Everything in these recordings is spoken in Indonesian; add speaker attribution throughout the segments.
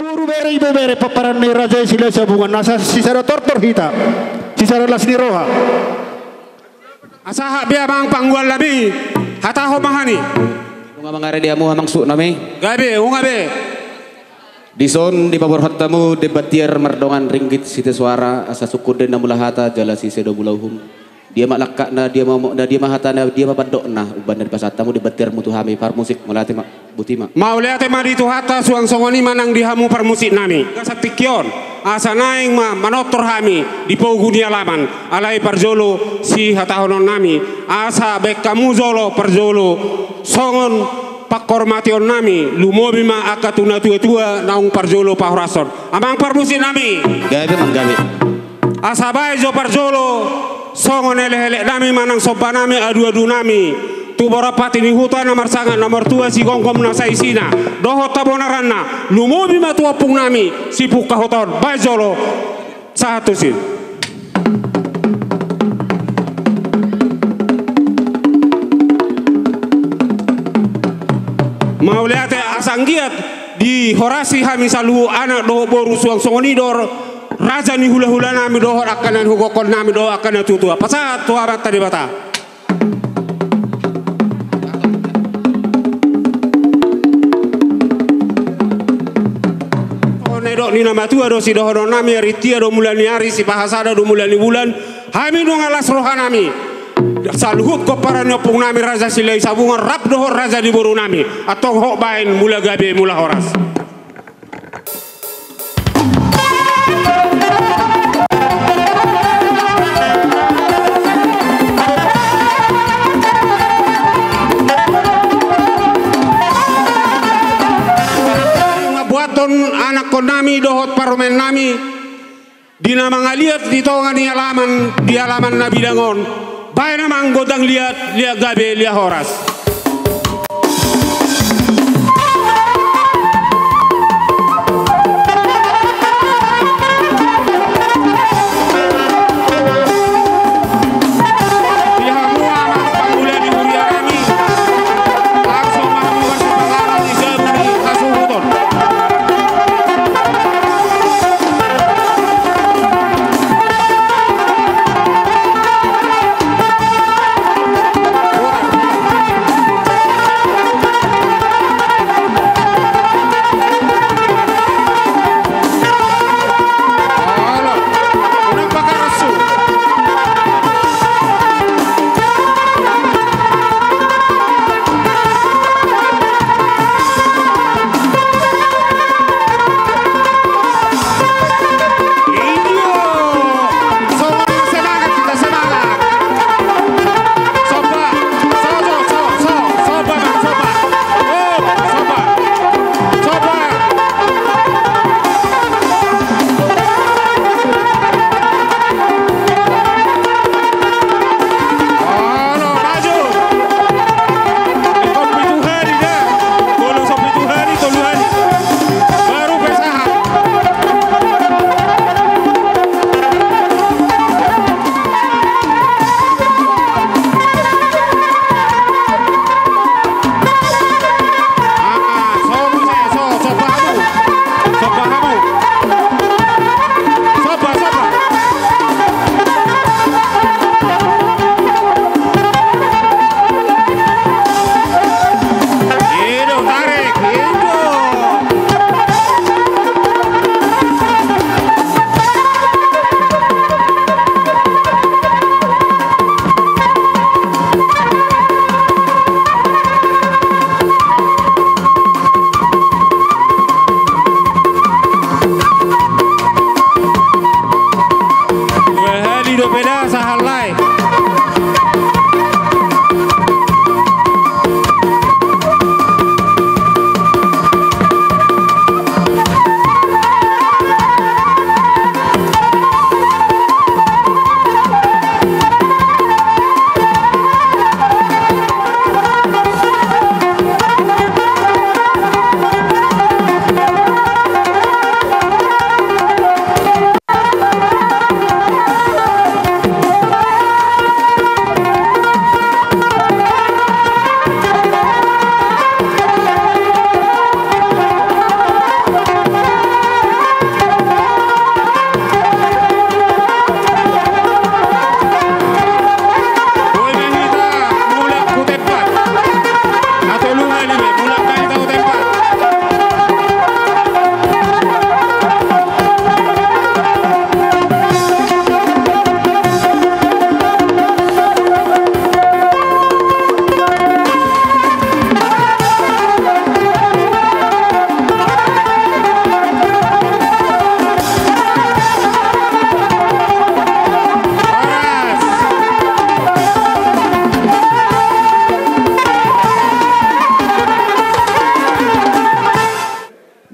Speaker 1: Guru bere ibu bere paparan ni raja sila sabungan nasa sisara tortor hita sisara las ni roha
Speaker 2: asaha biya bang panggual labi hataho mahani
Speaker 3: Unga mangare dia mu hamang su nami
Speaker 2: gabe unga be
Speaker 3: Dison di pabor hotamu debatier merdongan ringgit site suara asa sukude na mulahata jala si sedo bulauhum dia malakka na dia mau na dia mahata na dia mapadok na uban dari pasatamu debatier mutu hami par musik mulate mak butima
Speaker 2: maulate mari tu hata suang songoni manang dihamu par musik nami kasatikion asa naing ma manotor hami di pogu di alaman alai parjolo si hata honon nami asa bek kamu zolo parjolo songon pakormation nami lumobi ma akatuna tua naung parjolo pahorason amang par musik nami
Speaker 3: gabe manggabe
Speaker 2: asa bae jo parjolo songon ele-ele nami manang soba nami adu-adu nami tu borapati ni hutan nomor sangat nomor tua si gongkom na saisina doho tabonaranna lumobi ma tua pung nami si puka hoton bae jolo satu sin mauliate asanggiat di horasi hami salu anak doho boru suang songoni dor raja ni hula-hula nami doho akanan hugokon nami doho akanan tutua pasat tua bata di bata nedok ni nama tua do si doho do nami ritia do mulani hari si pahasada do mulani bulan hami do ngalas roha nami saluhut ko para nyopung nami raja silai sabungan rap doho raja di boru nami atau hok bain mula gabe mula horas anak konami dohot paromen nami dina mangaliat di tongan di alaman Nabi Dangon bae namang godang liat gabe liat horas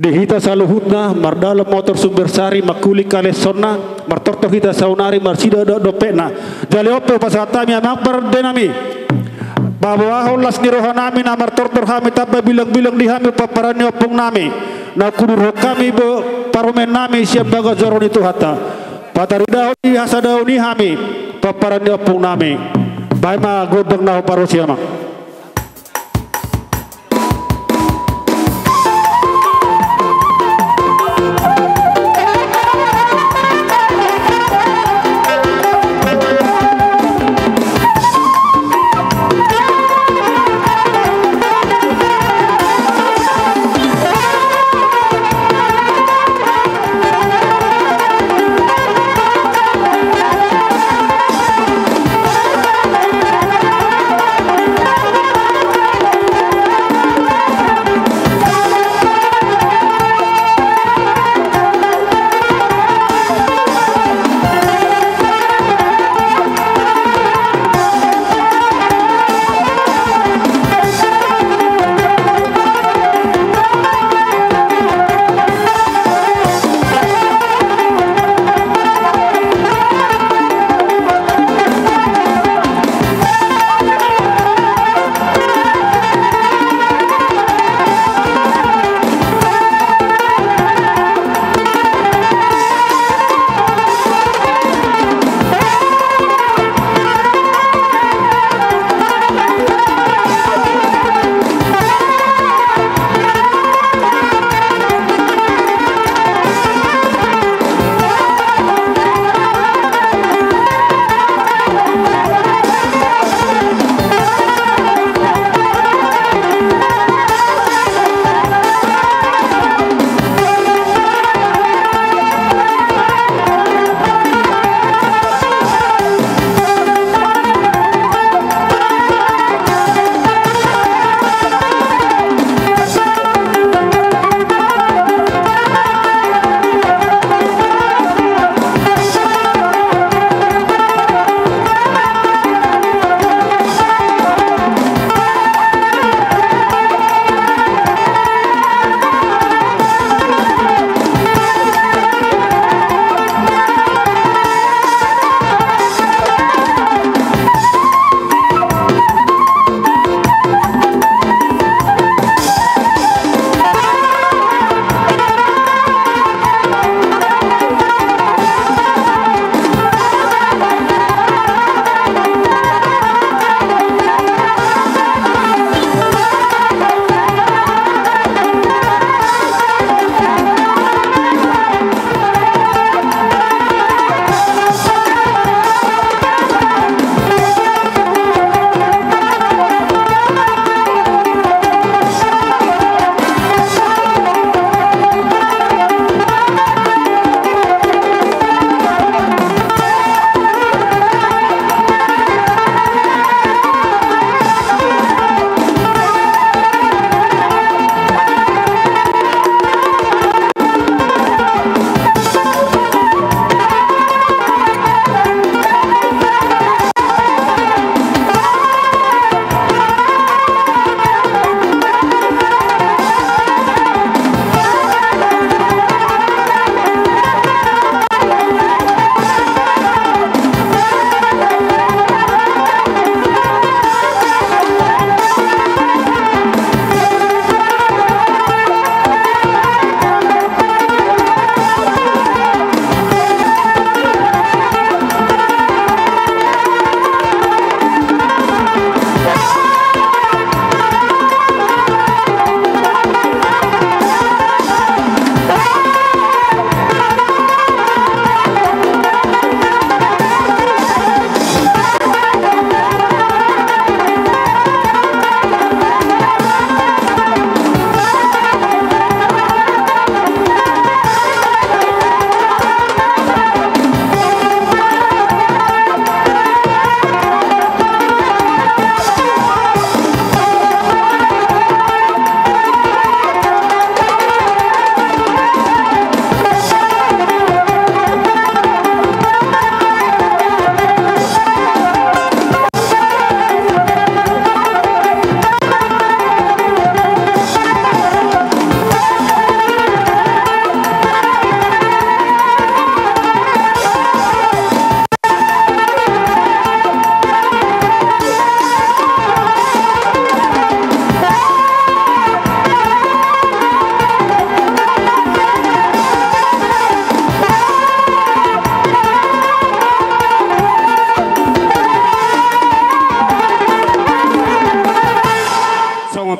Speaker 1: dihita saluhutna mardalam motor sumber sari makuli kalesonna martorto hita saunari marsida dopena jale opo pasatami amak perdenami bahwa las nirohanami na martortor hami tapa bilang-bilang dihami paparani opong nami na kudur kami parumen nami siap baga zoron itu hata patarida honi hasadauni hami paparani opong nami baik ma godong na parusiama.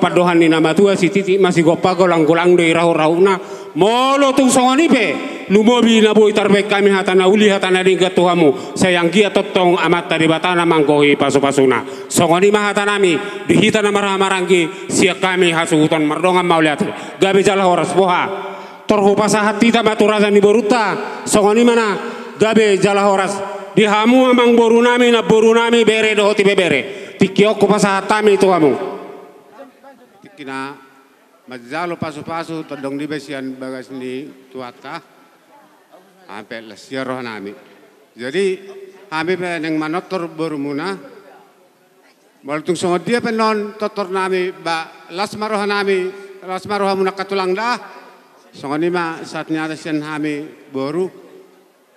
Speaker 2: padohan ni nama tua si titi masih gopa golang-golang dei rahu-rahuna molo tung songoni pe lumobi na boy tarbek kami hatana uli hatana dingga tuhamu sayang gia totong amat tadi batana mangkohi pasu-pasuna songoni mahatanami dihitana marah-marangki siak kami hasuhutan mardongan mauliat gabe jala horas poha torhupasa hati tamaturaza ni boruta songoni mana gabe jala horas dihamu amang borunami na borunami bere do hoti bebere tikioko pasahatami tuhamu tikina majalo pasu-pasu todong di besian bagas ni tuata sampai lesir roh nami jadi kami peneng manotor borumuna baltung songo dia penon totor nami ba las maroh muna katulang dah songo ni ma saatnya ada sian kami boru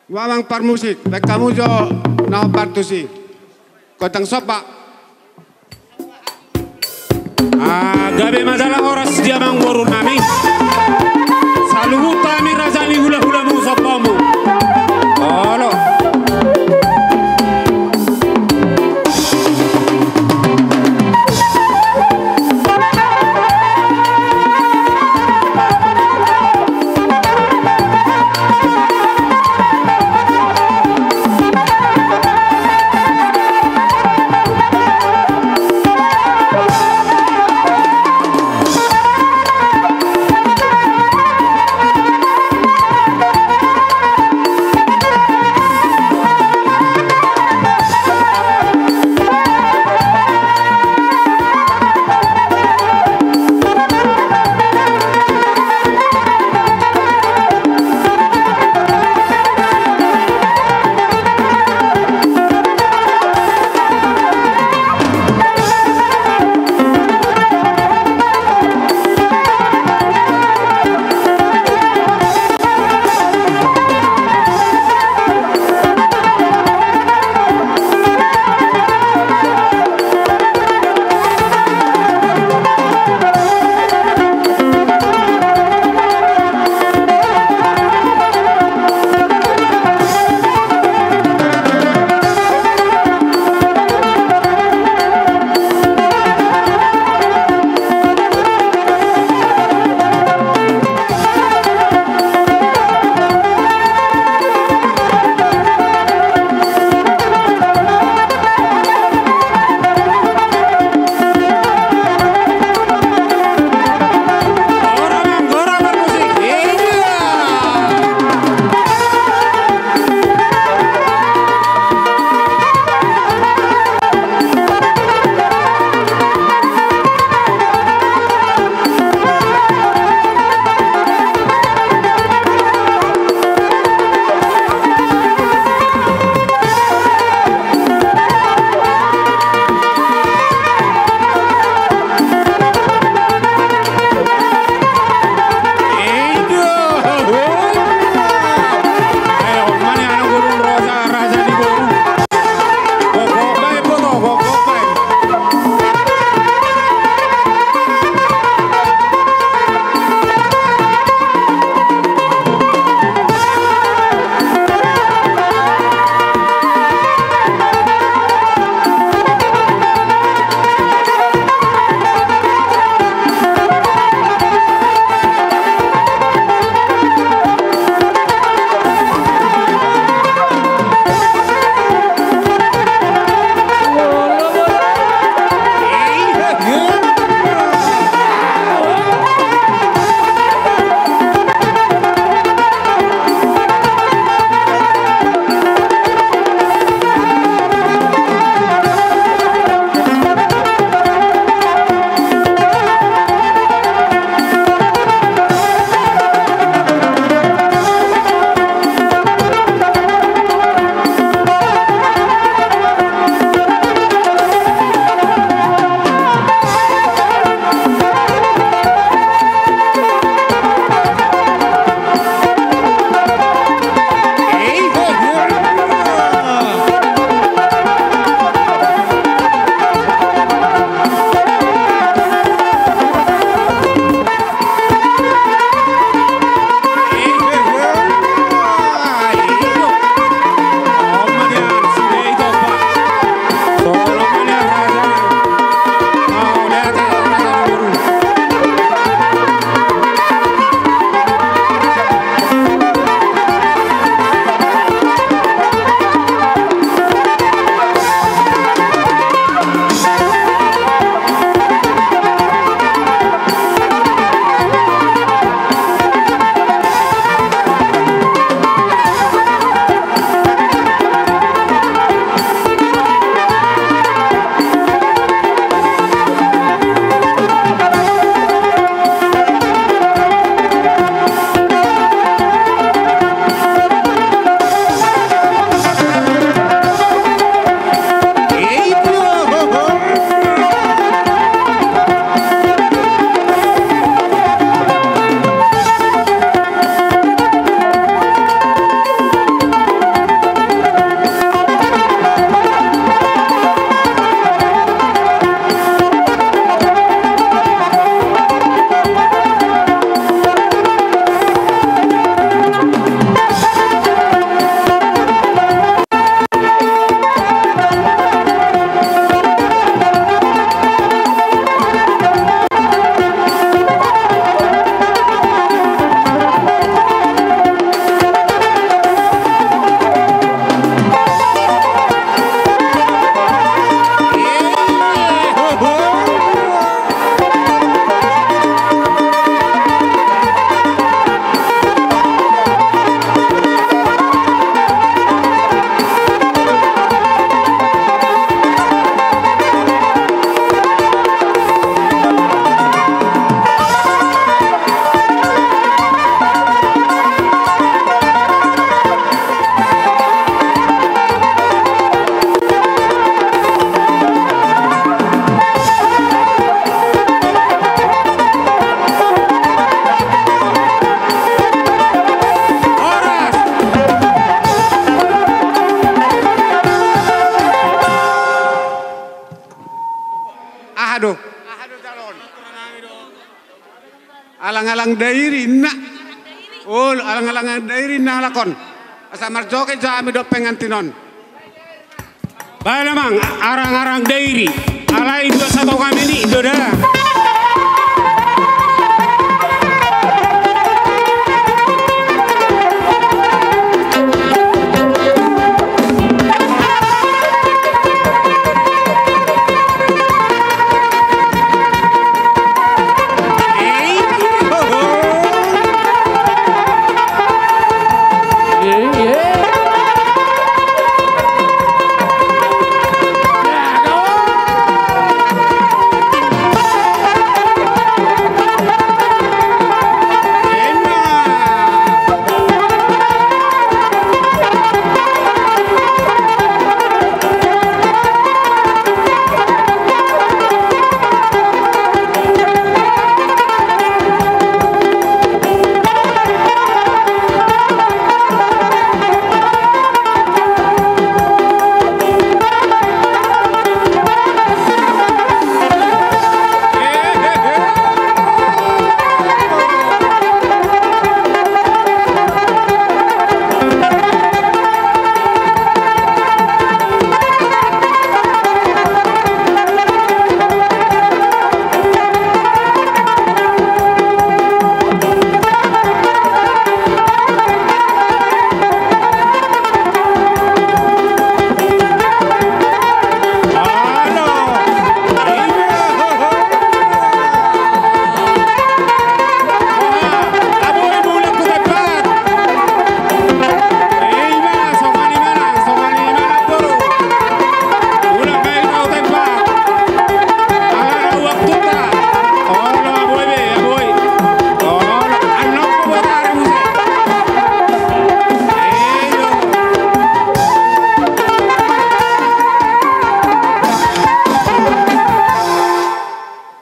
Speaker 2: wawang par musik, baik kamu jo nah partu si, kotang sopa. Gabe masalah horas dia mang boru nami, saluhu tami razali hula-hula mu sopamu. Halo. Alang-alang dairi na. Oh, alang-alang dairi na lakon. Asa marjoke jami do pengantinon. Bae namang arang-arang dairi. Alai 21 kami ni doda.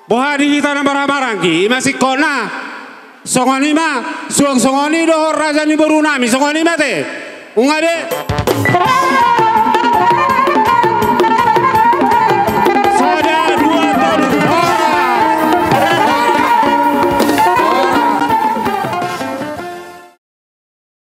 Speaker 2: Bohadi kita na barang-barang ki masih kona songoni ma suang songoni do raja ni baru nami songoni mate ungabe